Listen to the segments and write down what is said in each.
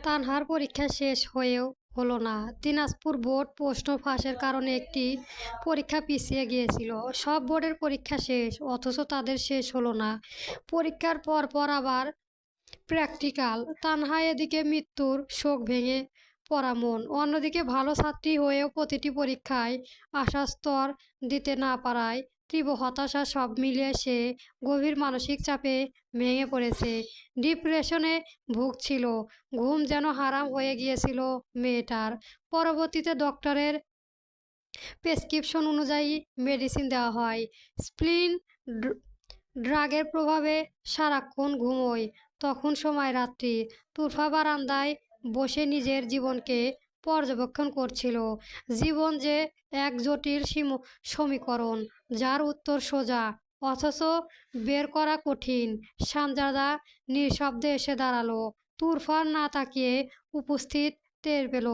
তানহার পরীক্ষা শেষ হয়েও হলো না। দিনাজপুর বোর্ড প্রশ্ন ফাঁসের কারণে একটি পরীক্ষা পিছিয়ে গিয়েছিল। সব বোর্ডের পরীক্ষা শেষ, অথচ তাদের শেষ হলো না। পরীক্ষার পর পর আবার প্র্যাকটিক্যাল। তানহা এদিকে মৃত্যুর শোক ভেঙে পড়া মন, অন্যদিকে ভালো ছাত্রী হয়েও প্রতিটি পরীক্ষায় আশার স্তর দিতে না পারায় তীব্র হতাশা, সব মিলিয়ে সে গভীর মানসিক চাপে ভেঙে পড়েছে। ডিপ্রেশনে ভুগছিল। ঘুম যেন হারাম হয়ে গিয়েছিল মেয়েটার। পরবর্তীতে ডক্টরের প্রেসক্রিপশন অনুযায়ী মেডিসিন দেওয়া হয়। স্প্লিন ড্রাগের প্রভাবে সারাক্ষণ ঘুমোয়। তখন সময় রাত্রি। তুফা বারান্দায় বসে নিজের জীবনকে পর্যবেক্ষণ করছিল। জীবন যে এক জটিল সমীকরণ, যার উত্তর সোজা, অথচ বের করা কঠিন। সানজাদা নিঃশব্দে এসে দাঁড়ালো। তুরফার না তাকিয়ে উপস্থিত টের পেল।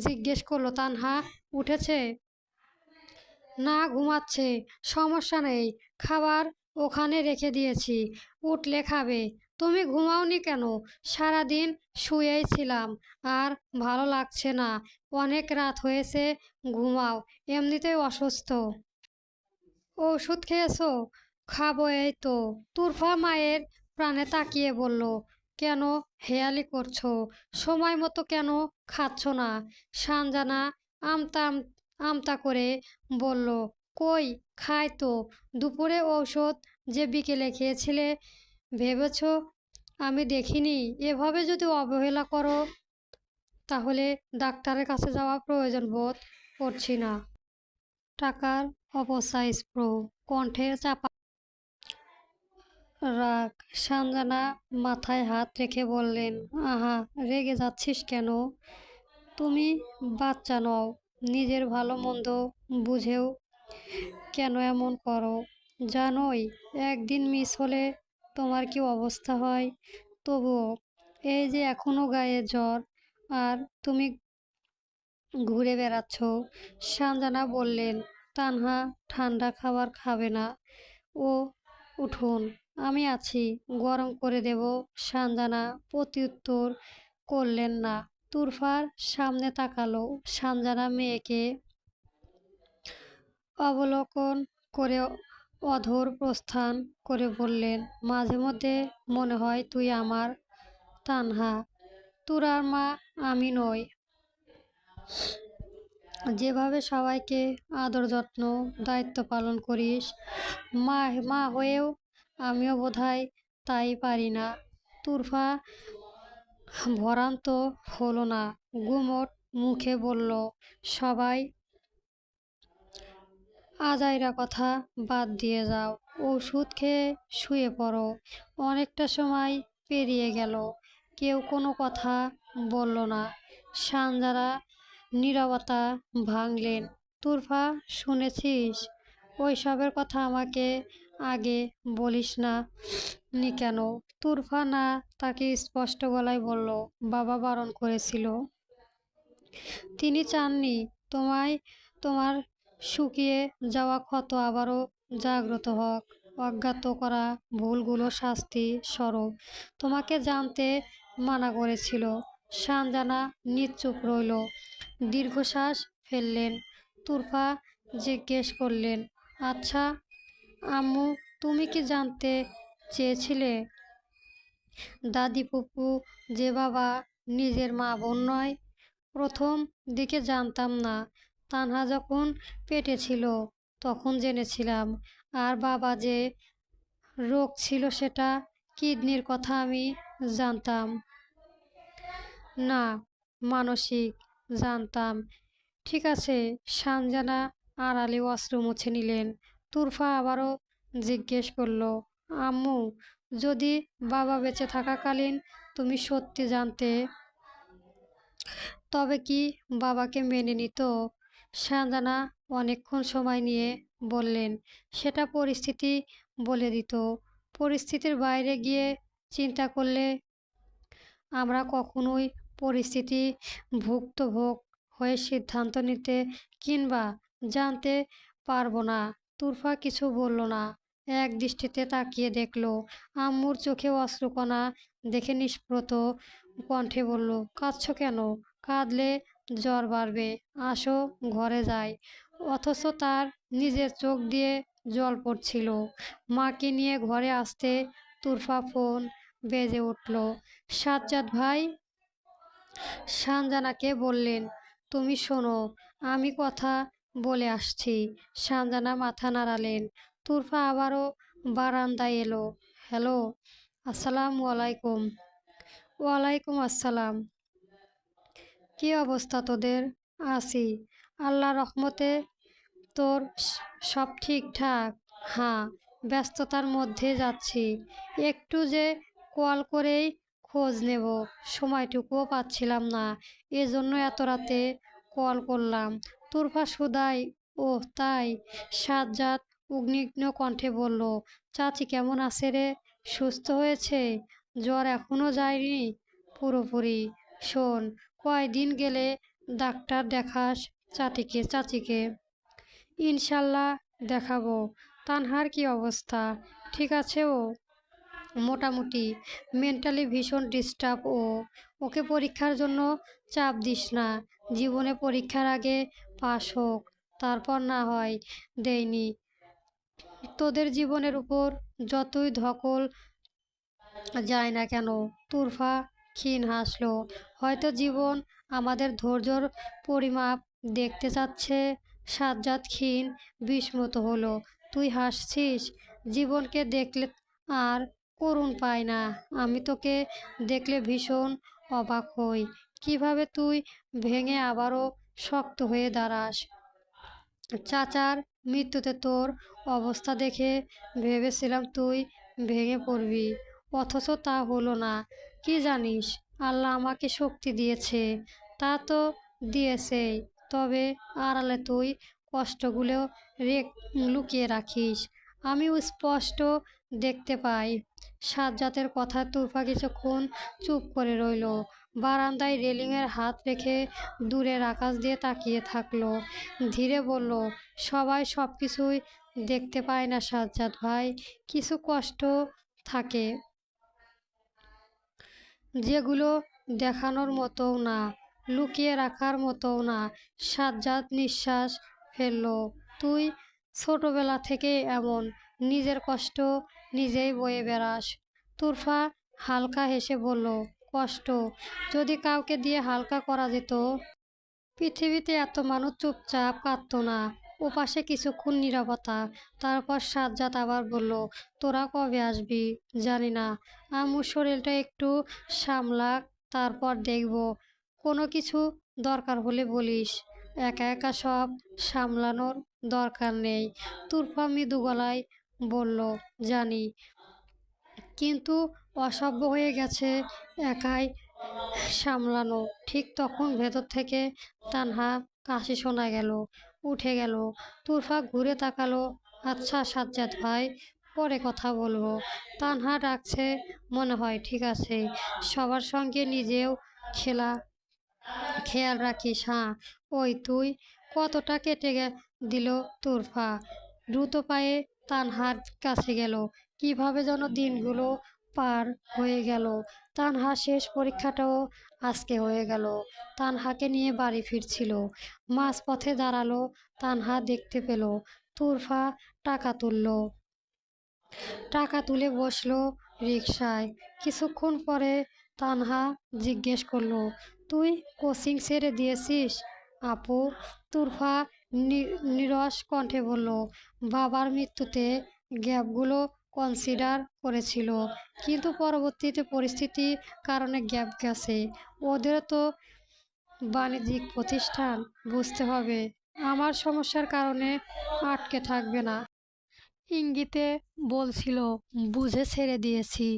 জিজ্ঞেস করলো, তানহা উঠেছে? না, ঘুমাচ্ছে। সমস্যা নেই, খাবার ওখানে রেখে দিয়েছি, উঠলে খাবে। তুমি ঘুমাওনি কেন? সারাদিন শুয়েই ছিলাম, আর ভালো লাগছে না। অনেক রাত হয়েছে, ঘুমাও। এমনিতেই অসুস্থ। ওষুধ খেয়েছো? খাবো এই তো। তুরফা মায়ের প্রাণে তাকিয়ে বলল, কেন হেয়ালি করছো? সময় মতো কেন খাচ্ছ না? সানজানা আমতা আমতা করে বলল, কই, খাই তো। দুপুরে ঔষধ যে বিকেলে খেয়েছিলে, ভেবেছ আমি দেখিনি? এভাবে যদি অবহেলা করো, তাহলে ডাক্তারের কাছে যাওয়া প্রয়োজন বোধ করছি না। টাকার অপচয় স্প্রো, কণ্ঠের চাপা রাগ। সানজানা মাথায় হাত রেখে বললেন, আহা, রেগে যাচ্ছিস কেন? তুমি বাচ্চা নও, নিজের ভালো মন্দ বুঝেও কেন এমন করো? জানোই একদিন মিস হলে তোমার কি অবস্থা হয়। তবুও এই যে এখনো গায়ে জ্বর, আর তুমি ঘুরে বেড়াচ্ছ। সানজানা বললেন, তানহা ঠান্ডা খাবার খাবে না। ও উঠুন, আমি আছি, গরম করে দেব। সানজানা প্রত্যুত্তর করলেন না। তুরফার সামনে তাকালো। সানজানা মেয়েকে অবলোকন করে অধর প্রস্থান করে বললেন, মাঝে মধ্যে মনে হয় তুই আমার। তানহা, তুরার মা আমি নই। যেভাবে সবাইকে আদর যত্ন দায়িত্ব পালন করিস, মা মা হয়েও আমিও বোধহয় তাই পারি না। তুরফা ভ্রান্ত হলো না, গুমোট মুখে বলল, সবাই আজাইরা কথা বাদ দিয়ে যাও, ওষুধ খেয়ে শুয়ে পড়ো। অনেকটা সময় পেরিয়ে গেল, কেউ কোনো কথা বলল না। সানজারা নীরবতা ভাঙলেন। তুরফা, শুনেছিস? ওইসবের কথা আমাকে আগে বলিস না নি কেন? তুরফা না তাকে স্পষ্ট গলায় বলল, বাবা বারণ করেছিল। তিনি চাননি তোমায় তোমার শুকিয়ে যাওয়া ক্ষত আবারও জাগ্রত হোক। অজ্ঞাত করা ভুলগুলো শাস্তি স্বরূপ তোমাকে জানতে মানা করেছিল। সানজানা নিশ্চুপ রইল। দীর্ঘশ্বাস ফেললেন। তুরফা জিজ্ঞেস করলেন, আচ্ছা আম্মু, তুমি কি জানতে চেয়েছিলে দাদি ফুপু যে বাবা নিজের মা বোন নয়? প্রথম দিকে জানতাম না। তানহা যখন পেটে ছিল তখন জেনেছিলাম। আর বাবা যে রোগ ছিল, সেটা কিডনির কথা আমি জানতাম না, মানসিক জানতাম। ঠিক আছে। সানজানা আড়ালে অশ্রু মুছে নিলেন। তুরফা আবারও জিজ্ঞেস করল, আম্মু, যদি বাবা বেঁচে থাকাকালীন তুমি সত্যি জানতে, তবে কি বাবাকে মেনে নিত? সানজানা অনেকক্ষণ সময় নিয়ে বললেন, সেটা পরিস্থিতি বলে দিত। পরিস্থিতির বাইরে গিয়ে চিন্তা করলে আমরা কখনোই পরিস্থিতি ভুক্তভোগ হয়ে সিদ্ধান্ত নিতে কিংবা জানতে পারবো না। তুরফা কিছু বলল না, এক দৃষ্টিতে তাকিয়ে দেখল। আম্মুর চোখে অশ্রুকণা দেখে নিষ্প্রত কণ্ঠে বলল, কাঁদছো কেন? কাঁদলে জ্বর বাড়বে। আসো ঘরে যাই। অথচ তার নিজের চোখ দিয়ে জল পড়ছিল। মাকে নিয়ে ঘরে আসতে তুরফা ফোন বেজে উঠল। সাজ্জাদ ভাই সানজানাকে বললেন, তুমি শোনো, আমি কথা বলে আসছি। সানজানা মাথা নাড়ালেন। তুরফা আবারও বারান্দায় এলো। হ্যালো, আসসালামু আলাইকুম। ওয়ালাইকুম আসসালাম। কি অবস্থা তোদের? আছি, আল্লাহ রহমতে। তোর সব ঠিকঠাক? হ্যাঁ, ব্যস্ততার মধ্যে যাচ্ছি। একটু যে কল করেই খোঁজ নেব, সময়টুকুও পাচ্ছিলাম না। এজন্য এত রাতে কল করলাম। তুরফা সুদাই, ওহ তাই? সাজ্জাদ উদ্বিগ্ন কণ্ঠে বলল, চাচি কেমন আছে রে? সুস্থ হয়েছে? জ্বর এখনো যায়নি পুরোপুরি? শোন, কয়দিন গেলে ডাক্তার দেখাস চাচিকে। ইনশাল্লাহ দেখাবো। তানহার কি অবস্থা? ঠিক আছে ও? মোটামুটি। মেন্টালি ভীষণ ডিস্টার্ব ও। ওকে পরীক্ষার জন্য চাপ দিস না। জীবনে পরীক্ষার আগে পাশ হোক, তারপর না হয় দেয়নি। তোদের জীবনের উপর যতই ধকল যায় না কেন। তুরফা ক্ষীণ হাসল। হয়তো জীবন আমাদের ধৈর্যর পরিমাপ দেখতে চাচ্ছে। সাজ্জাদ ক্ষীণ বিস্মিত হলো। তুই হাসছিস? জীবনকে দেখলে আর করুণ পাই না। আমি তোকে দেখলে ভীষণ অবাক হই। কিভাবে তুই ভেঙে আবারও শক্ত হয়ে দাঁড়াস। চাচার মৃত্যুতে তোর অবস্থা দেখে ভেবেছিলাম তুই ভেঙে পড়বি, অথচ তা হলো না। কি জানিস, আল্লাহ আমাকে শক্তি দিয়েছে। তা তো দিয়েছেই, তবে আড়ালে তুই কষ্টগুলো লুকিয়ে রাখিস। আমিও স্পষ্ট দেখতে পাই। সাজ্জাদের কথায় তুফা কিছুক্ষণ চুপ করে রইল। বারান্দায় রেলিংয়ের হাত রেখে দূরের আকাশ দিয়ে তাকিয়ে থাকলো। ধীরে বলল, সবাই সব কিছুই দেখতে পায় না সাজ্জাদ ভাই। কিছু কষ্ট থাকে যেগুলো দেখানোর মতোও না, লুকিয়ে রাখার মতোও না। সাজ্জাদ নিঃশ্বাস ফেলল। তুই ছোটবেলা থেকে এমন, নিজের কষ্ট নিজেই বয়ে বেড়াস। তুরফা হালকা হেসে বলল, কষ্ট যদি কাউকে দিয়ে হালকা করা যেত, পৃথিবীতে এত মানুষ চুপচাপ কাঁদতো না। ওপাশে কিছুক্ষণ নীরবতা। তারপর সাজ্জাদ আবার বলল, তোরা কবে আসবি? জানি না। আম্মুর শরীরটা একটু সামলাক, তারপর দেখব। কোনো কিছু দরকার হলে বলিস। একা একা সব সামলানোর দরকার নেই। তুরফা মৃদু গলায় বলল, জানি, কিন্তু অসভ্য হয়ে গেছে একাই সামলানো। ঠিক তখন ভেতর থেকে তানহা কাশি শোনা গেল। উঠে গেল। তুরফা ঘুরে তাকালো। আচ্ছা সাজ্জাদ ভাই, পরে কথা বলবো। তানহা ডাকছে মনে হয়। ঠিক আছে, সবার সঙ্গে নিজেও খেলা খেয়াল রাখিস। হ্যাঁ। ওই তুই কতটা কেটে দিল তুরফা দ্রুত পায়ে তানহার কাছে গেল। কিভাবে যেন দিনগুলো পার হয়ে গেল। তানহা শেষ পরীক্ষাটাও আজকে হয়ে গেল। তানহাকে নিয়ে বাড়ি ফিরছিল। মাঝপথে দাঁড়ালো। তানহা দেখতে পেল তুরফা টাকা তুলল। টাকা তুলে বসলো রিকশায়। কিছুক্ষণ পরে তানহা জিজ্ঞেস করলো, তুই কোচিং ছেড়ে দিয়েছিস আপু? তুরফা নিরস কণ্ঠে বলল, বাবার মৃত্যুতে গ্যাপগুলো কনসিডার করেছিল, কিন্তু পরবর্তীতে পরিস্থিতির কারণে গ্যাপ গেছে। ওদের তো বাণিজ্যিক প্রতিষ্ঠান, বুঝতে হবে। আমার সমস্যার কারণে আটকে থাকবে না। ইঙ্গিতে বলছিল, বুঝে ছেড়ে দিয়েছি।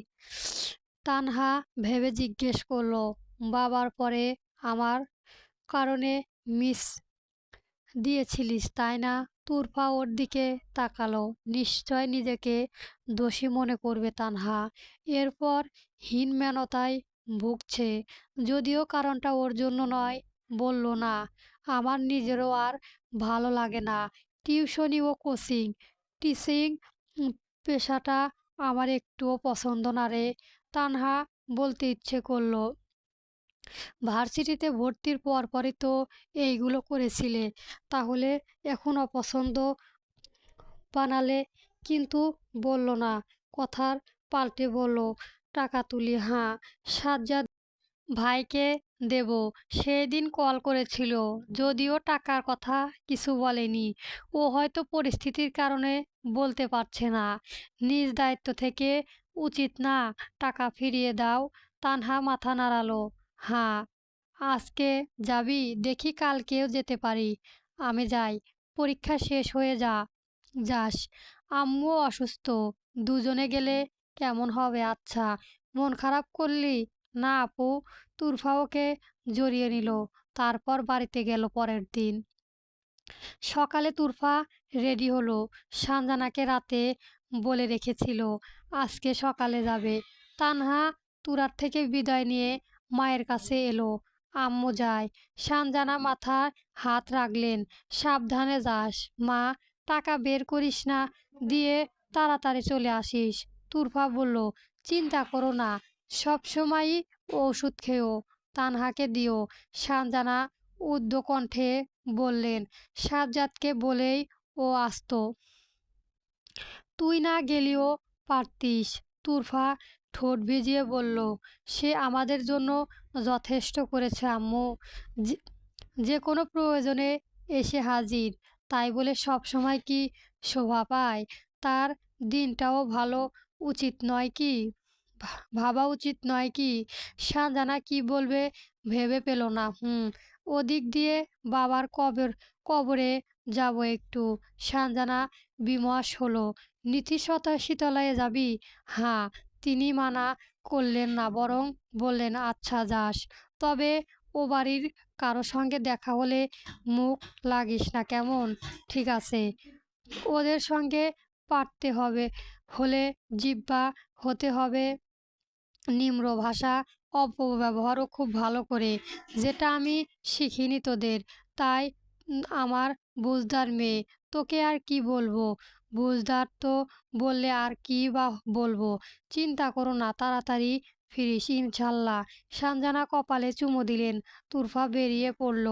তানহা ভেবে জিজ্ঞেস করলো, বাবার পরে আমার কারণে মিস দিয়েছিলিস তাই না? তুরফা ওর দিকে তাকালো। নিশ্চয় নিজেকে দোষী মনে করবে তানহা। এরপর হীনম্যানতায় ভুগছে, যদিও কারণটা ওর জন্য নয়। বলল, না, আমার নিজেরও আর ভালো লাগে না টিউশনি ও কোচিং। টিচিং পেশাটা আমার একটুও পছন্দ না রে। তানহা বলতে ইচ্ছে করলো, ভার্সিটিতে ভর্তির পরপরই তো এইগুলো করেছিলে, তাহলে এখন অপছন্দ বানালে? কিন্তু বলল না, কথার পাল্টে বলল, টাকা তুলি। হ্যাঁ, সাজ্জাদ ভাইকে দেব। সেদিন কল করেছিল, যদিও টাকার কথা কিছু বলেনি। ও হয়তো পরিস্থিতির কারণে বলতে পারছে না। নিজ দায়িত্ব থেকে উচিত না টাকা ফিরিয়ে দাও? তানহা মাথা নাড়ালো। হ্যাঁ। আজকে যাবি? দেখি কালকেও যেতে পারি। আমি যাই। পরীক্ষা শেষ হয়ে যাস। আম্মু অসুস্থ। দুজনে গেলে কেমন হবে? আচ্ছা। মন খারাপ করলি? না আপু। তুরফা ওকে জড়িয়ে নিল। তারপর বাড়িতে গেল পরের দিন। সকালে তুরফা রেডি হলো। সানজানাকে রাতে বলে রেখেছিল আজকে সকালে যাবে। তানহা তুরার থেকে বিদায় নিয়ে মায়ের কাছে এলো। আম্মু যায়। সানজানা মাথায় হাত রাখলেন। সাবধানে যাস মা। টাকা বের করিস না, দিয়ে তাড়াতাড়ি চলে আসিস। তুরফা বলল, চিন্তা করো না, সবসময়ই ওষুধ খেও। তানহাকে দিও। সানজানা উদ্য কণ্ঠে বললেন, সাজ্জাদকে বলেই ও আসতো। তুই না গেলেও পারতিস। তুরফা ঠোঁট ভিজিয়ে বলল, সে আমাদের জন্য যথেষ্ট করেছে আম্মু। যে যে কোনো প্রয়োজনে এসে হাজির। তাই বলে সব সময় কি শোভা পায়? তার দিনটাও ভালো উচিত নয় কি? ভাবা উচিত নয় কি? সানজানা কি বলবে ভেবে পেল না। ওদিক দিয়ে বাবার কবরে যাব একটু। সানজানা বিমস হলো। নিথি শীতলায় যাবি? হ্যাঁ। তিনি মানা করলেন না, বরং বললেন, আচ্ছা যাস। তবে ও বাড়ির কারো সঙ্গে দেখা হলে মুখ লাগিস না কেমন? ঠিক আছে। ওদের সঙ্গে পারতে হবে হলে জিহ্বা হতে হবে নিম্র ভাষা, অপব্যবহারও খুব ভালো করে, যেটা আমি শিখিনি তোদের। তাই আমার বুঝদার মেয়ে। তোকে আর কি বলবো? বুঝদার তো বললে আর কি বা বলবো? চিন্তা করো না, তাড়াতাড়ি ফিরিস ইনশাল্লাহ। সানজানা কপালে চুমু দিলেন। তুরফা বেরিয়ে পড়ল।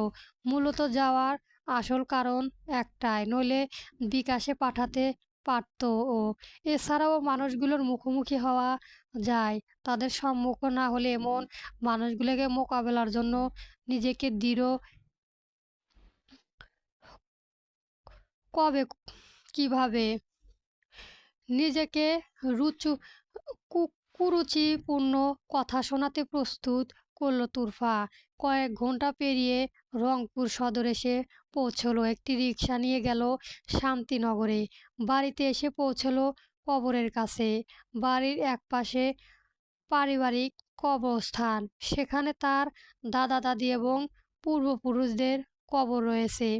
মূলত যাওয়ার আসল কারণ একটাই, নইলে বিকাশে পাঠাতে পারত ও। এছাড়াও মানুষগুলোর মুখোমুখি হওয়া যায়। তাদের সম্মুখ না হলে এমন মানুষগুলোকে মোকাবেলার জন্য নিজেকে দৃঢ় কবে কিভাবে নিজেকে রুচু কুরুচিপূর্ণ কথা শোনাতে প্রস্তুত করল তুরফা। কয়েক ঘন্টা পেরিয়ে রংপুর সদর এসে পৌঁছলো। একটি রিক্সা নিয়ে গেল শান্তিনগরে। বাড়িতে এসে পৌঁছলো কবরের কাছে। বাড়ির একপাশে পারিবারিক কবরস্থান। সেখানে তার দাদা দাদি এবং পূর্বপুরুষদের কবর রয়েছে।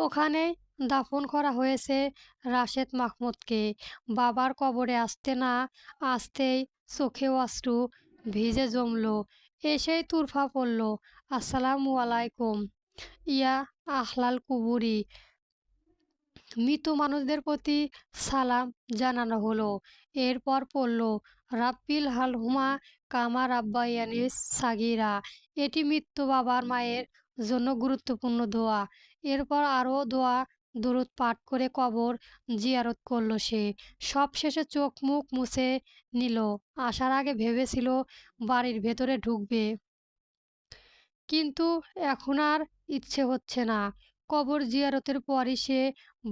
ওখানেই দাফন করা হয়েছে রাশেদ মাহমুদকে। বাবার কবরে আসতে না আসতেই চোখে অশ্রু ভিজে জমল। এসেই তুরফা পড়ল, আসসালামু আলাইকুম ইয়া আহলাল কুবুরি। মৃত মানুষদের প্রতি সালাম জানানো হলো। এরপর পড়ল, রাব্বিল হালহুমা কামা রাব্বায়ানিস সাগীরা। এটি মৃত্যু বাবার মায়ের জন্য গুরুত্বপূর্ণ দোয়া। এরপর আরও দোয়া দরুদ পাঠ করে কবর জিয়ারত করল সে। সবশেষে চোখ মুখ মুছে নিল। আসার আগে ভেবেছিল বাড়ির ভেতরে ঢুকবে, কিন্তু এখন আর ইচ্ছে হচ্ছে না। কবর জিয়ারতের পরই সে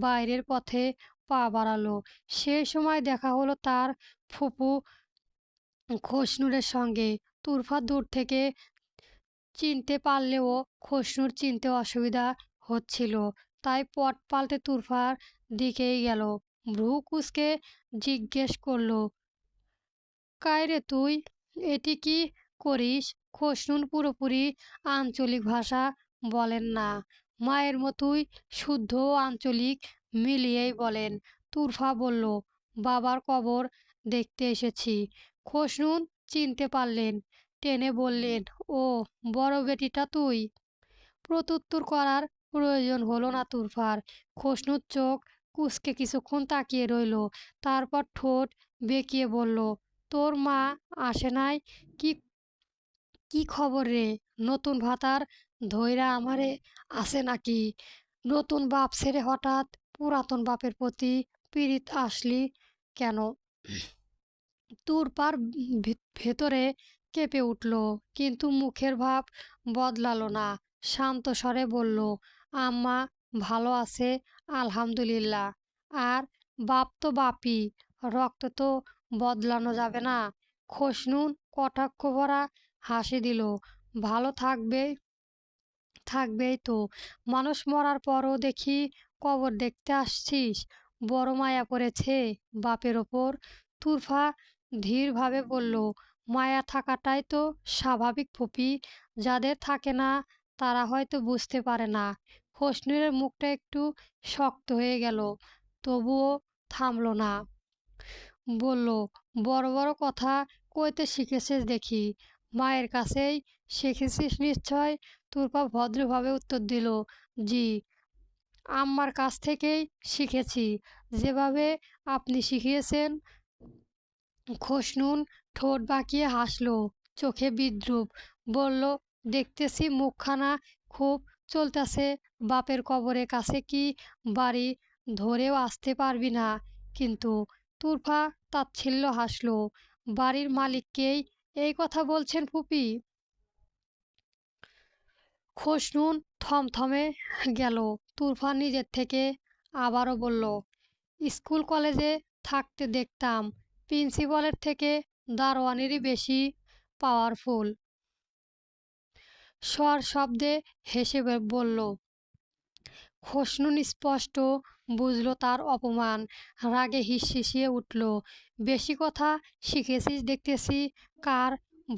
বাইরের পথে পা বাড়ালো। সেই সময় দেখা হলো তার ফুপু খসনুরের সঙ্গে। তুরফা দূর থেকে চিনতে পারলেও খসনুর চিনতে অসুবিধা হচ্ছিল, তাই পট পাল্টে তুরফার দিকেই গেল। ভ্রু কুঁচকে জিজ্ঞেস করলো, কায়রে তুই? এটি কি করিস? খসরুন পুরোপুরি আঞ্চলিক ভাষা বলেন না, মায়ের মতোই শুদ্ধ ও আঞ্চলিক মিলিয়েই বলেন। তুরফা বলল, বাবার কবর দেখতে এসেছি। খসরুন চিনতে পারলেন। টেনে বললেন, ও বড় বেটিটা তুই? প্রত্যুত্তর করার প্রয়োজন হলো না তুরফার। খসরুর চোখ কুঁচকে কিছুক্ষণ তাকিয়ে রইল। তারপর ঠোঁট বেঁকিয়ে বলল, তোর মা আসে নাই? কি কি খবর রে? নতুন ভাতার ধইরা আমারে আছে নাকি? নতুন বাপ ছেড়ে হঠাৎ পুরাতন বাপের প্রতি পীড়িত আসলি কেন? তুরপার ভেতরে কেঁপে উঠল, কিন্তু মুখের ভাব বদলালো না। শান্ত স্বরে বলল, আম্মা ভালো আছে, আলহামদুলিল্লাহ। আর বাপ তো বাপই, রক্ত তো বদলানো যাবে না। খসনুন কটাক্ষ ভরা হাসি দিল। ভালো থাকবেই তো। মানুষ মরার পরও দেখি কবর দেখতে আসছিস। বড় মায়া পড়েছে বাপের ওপর। তুরফা ধীরভাবে বলল, মায়া থাকাটাই তো স্বাভাবিক ফুপি। যাদের থাকে না তারা হয়তো বুঝতে পারে না। খসনুরের মুখটা একটু শক্ত হয়ে গেল, তবুও থামল না। বলল, বড় বড় কথা কইতে শিখেছিস দেখি। মায়ের কাছেই শিখেছিস নিশ্চয়। তুরপা ভদ্রভাবে উত্তর দিল, জি, আম্মার কাছ থেকেই শিখেছি, যেভাবে আপনি শিখিয়েছেন। খসনুন ঠোঁট বাঁকিয়ে হাসল, চোখে বিদ্রুপ। বলল, দেখতেছি মুখখানা খুব চলতেছে। বাপের কবরের কাছে কি বাড়ি ধরেও আসতে পারবি না? কিন্তু তুরফা তাচ্ছিল্য হাসল, বাড়ির মালিককেই এই কথা বলছেন ফুপি? খসনুন থমথমে গেল। তুরফা নিজের থেকে আবারও বলল, স্কুল কলেজে থাকতে দেখতাম প্রিন্সিপালের থেকে দারোয়ানেরই বেশি পাওয়ারফুল। স্বর শব্দে হেসে বলল। খসনুন স্পষ্ট বুঝল তার অপমান। রাগে হিসিয়ে উঠল, বেশি কথা শিখেছিস দেখতেছি। কার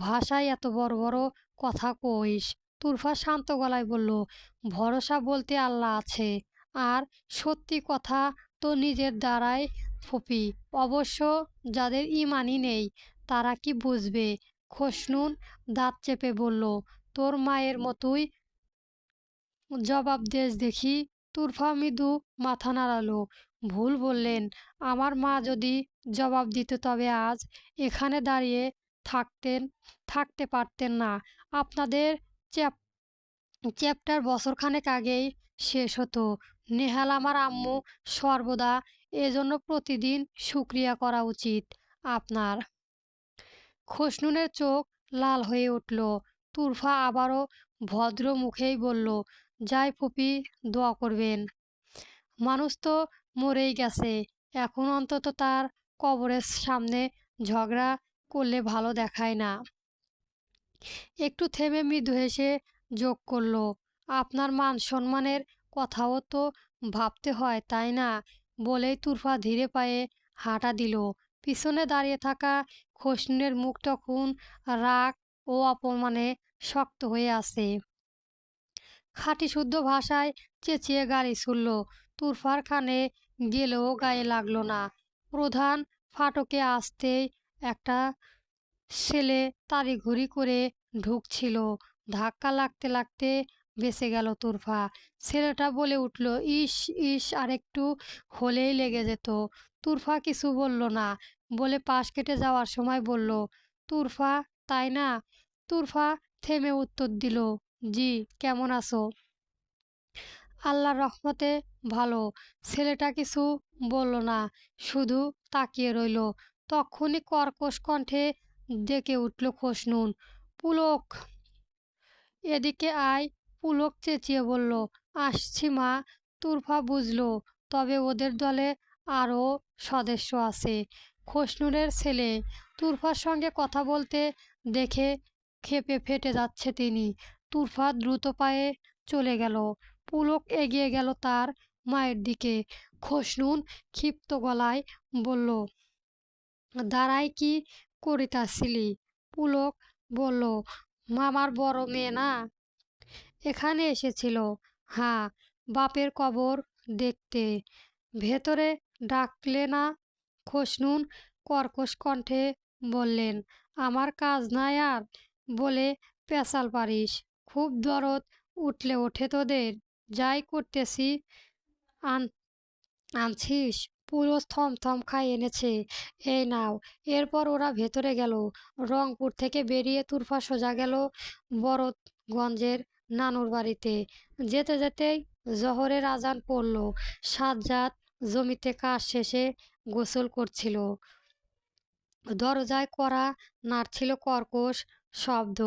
ভাষায় এত বড় বড় কথা কইস? তুরফা শান্ত গলায় বলল, ভরসা বলতে আল্লাহ আছে, আর সত্যি কথা তো নিজের দ্বারাই ফুপি। অবশ্য যাদের ইমানই নেই তারা কি বুঝবে? খসনুন দাঁত চেপে বলল, তোর মায়ের মতোই জবাব দেশ দেখি। তুরফা মৃদু মাথা নাড়ালো। ভুল বললেন। আমার মা যদি জবাব দিত তবে আজ এখানে দাঁড়িয়ে থাকতেন থাকতে পারতেন না। আপনাদের চ্যাপ্টার বছরখানেক আগেই শেষ হতো। নেহাল আমার আম্মু সর্বদা, এজন্য প্রতিদিন শুক্রিয়া করা উচিত আপনার। খসনুনের চোখ লাল হয়ে উঠল। তুরফা আবারও ভদ্র মুখেই বলল, যাই ফুপি, দোয়া করবেন। মানুষ তো মরেই গেছে, এখন অন্তত তার কবরের সামনে ঝগড়া করলে ভালো দেখায় না। একটু থেমে মৃদু হেসে যোগ করল, আপনার মান সম্মানের কথাও তো ভাবতে হয়, তাই না? বলেই তুরফা ধীরে পায়ে হাঁটা দিল। পিছনে দাঁড়িয়ে থাকা খসনুনের মুখ তখন রাগ ও অপমানে শক্ত হয়ে আছে। খাঁটি শুদ্ধ ভাষায় চেঁচিয়ে গাড়ি ছুড়ল। তুরফার কানে গেলেও গায়ে লাগলো না। প্রধান ফাটকে আসতেই একটা ছেলে তাড়িঘড়ি করে ঢুকছিল। ধাক্কা লাগতে লাগতে বেঁচে গেল তুরফা। ছেলেটা বলে উঠল, ইস ইস, আরেকটু হলেই লেগে যেত। তুরফা কিছু বলল না, বলে পাশ কেটে যাওয়ার সময় বলল, তুরফা, তাই না? তুরফা থেমে উত্তর দিল, জি, কেমন আছো? আল্লাহর রহমতে ভালো। ছেলেটা কিছু বলল না, শুধু তাকিয়ে রইল। তখনই কর্কশ কণ্ঠে ডেকে উঠল খসনুন, পুলক, এদিকে আয়। পুলক চেঁচিয়ে বলল, আসছি মা। তুরফা বুঝল, তবে ওদের দলে আরও সদস্য আছে। খসনুরের ছেলে। তুরফার সঙ্গে কথা বলতে দেখে ক্ষেপে ফেটে যাচ্ছে তিনি। তুরফা দ্রুত পায়ে চলে গেল। পুলক এগিয়ে গেল তার মায়ের দিকে। খসনুন ক্ষিপ্ত গলায় বলল, দাঁড়াই কি করিতাছিলি? পুলক বলল, মামার বড় মেয়ে না, এখানে এসেছিল। হ্যাঁ, বাপের কবর দেখতে। ভেতরে ডাকলে না? খসনুন কর্কশ কণ্ঠে বললেন, আমার কাজ নাই আর বলে পেঁচাল পারিস? খুব দরদ ওঠে তোদের? যাই করতেছি আন আনছিস? পুরো থমথম খাই এনেছে, এই নাও। এরপর ওরা ভেতরে গেল। রংপুর থেকে বেরিয়ে তুরফা সোজা গেল বরদগঞ্জের নানুর বাড়িতে। যেতে যেতেই জোহরের আজান পড়ল। সাজ্জাদ জমিতে কাজ শেষে গোসল করছিল। দরজায় কড়া নাড়ছিল কর্কশ শব্দ।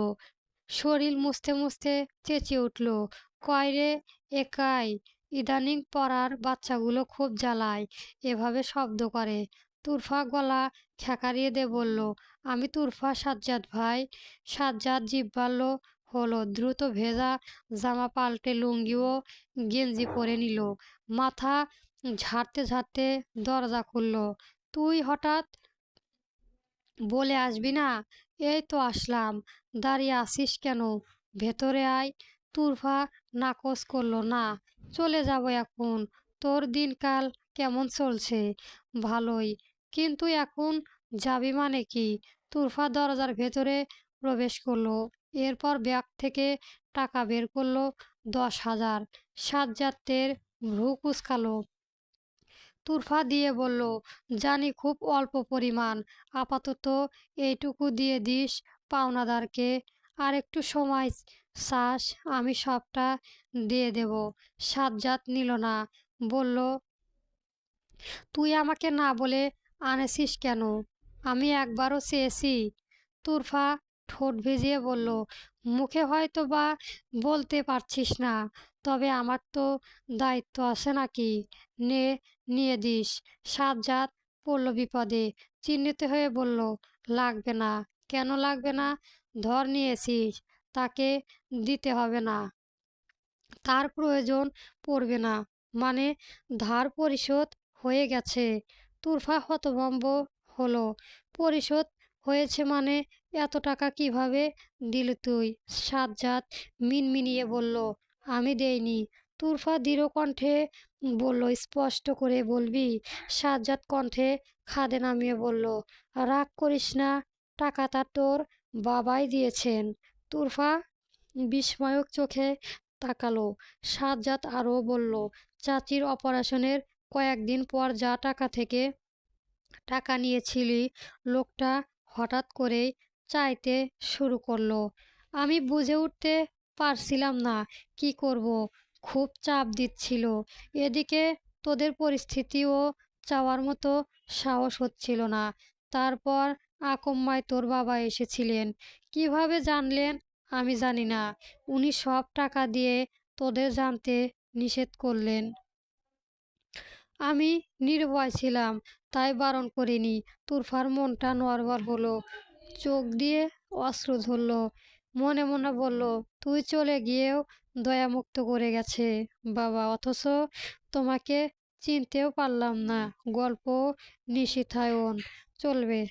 শরীর মুছতে মুছতে চেঁচিয়ে উঠল, কয় রে একাই? ইদানিং পাড়ার বাচ্চাগুলো খুব জ্বালায়, এভাবে শব্দ করে। তুরফা গলা খেকারিয়ে দিয়ে বলল, আমি তুরফা সাজ্জাদ ভাই। সাজ্জাদ জিভ বাড়ল হলো, দ্রুত ভেজা জামা পাল্টে লুঙ্গি ও গেঞ্জি পরে নিল। মাথা ঝাড়তে ঝাড়তে দরজা খুলল। তুই হঠাৎ বলে আসবি না? এই তো আসলাম। দাঁড়িয়ে আছিস কেন? ভেতরে আয়। তুরফা নাকচ করলো, না, চলে যাব এখন। তোর দিনকাল কেমন চলছে? ভালোই। কিন্তু এখন যাবি মানে কি? তুরফা দরজার ভেতরে প্রবেশ করলো। এরপর ব্যাগ থেকে টাকা বের করলো, 10,000। সাজ্জাদের ভ্রু কুঁচকালো। তুরফা দিয়ে বলল, জানি খুব অল্প পরিমাণ, আপাতত এইটুকু দিয়ে দিস পাওনাদারকে। আর একটু সময় চাস, আমি সবটা দিয়ে দেব। সাজ্জাদ নিল না, বলল, তুই আমাকে না বলে আনেছিস কেন? আমি একবারও চেয়েছি? তুরফা ঠোঁট ভিজিয়ে বলল, মুখে হয়তো বা বলতে পারছিস না, তবে আমার তো দায়িত্ব আছে নাকি? নে, নিয়ে দিস। সাজ্জাদ পড়ল বিপদে। চিহ্নিত হয়ে বলল, লাগবে না। কেন লাগবে না? ধর নিয়েছিস, তাকে দিতে হবে না, তার প্রয়োজন পড়বে না, মানে ধার পরিশোধ হয়ে গেছে। তুরফা হতভম্ব হলো। পরিশোধ হয়েছে মানে? এত টাকা কিভাবে দিলি তুই? সাজ্জাদ মিনমিনিয়ে বলল, আমি দেইনি। তুরফা দৃঢ় কণ্ঠে বলল, স্পষ্ট করে বলবি? সাজ্জাদ কণ্ঠে খাদে নামিয়ে বলল, রাগ করিস না, টাকাটা তোর বাবাই দিয়েছেন। তুরফা বিস্ময়ক চোখে তাকালো। সাজ্জাদ আরও বলল, চাচির অপারেশনের কয়েকদিন পর যা টাকা থেকে টাকা নিয়েছিলি, লোকটা হঠাৎ করেই চাইতে শুরু করলো। আমি বুঝে উঠতে পারছিলাম না কি করব, খুব চাপ দিচ্ছিল। এদিকে তোদের পরিস্থিতিও চাওয়ার মতো সাহস হচ্ছিল না। তারপর আকম্মায় তোর বাবা এসেছিলেন। কিভাবে জানলেন আমি জানি না, উনি সব টাকা দিয়ে তোদের জানতে নিষেধ করলেন। আমি নির্ভয় ছিলাম, তাই বারণ করিনি। তুরফার মনটা নড়বড় হলো, চোখ দিয়ে অশ্রু ঝরল। মনে মনে বলল, তুই চলে গিয়েও দয়ামুক্ত করে গেছে বাবা, অথচ তোমাকে চিনতেও পারলাম না। গল্প নিশিথায়ন চলবে।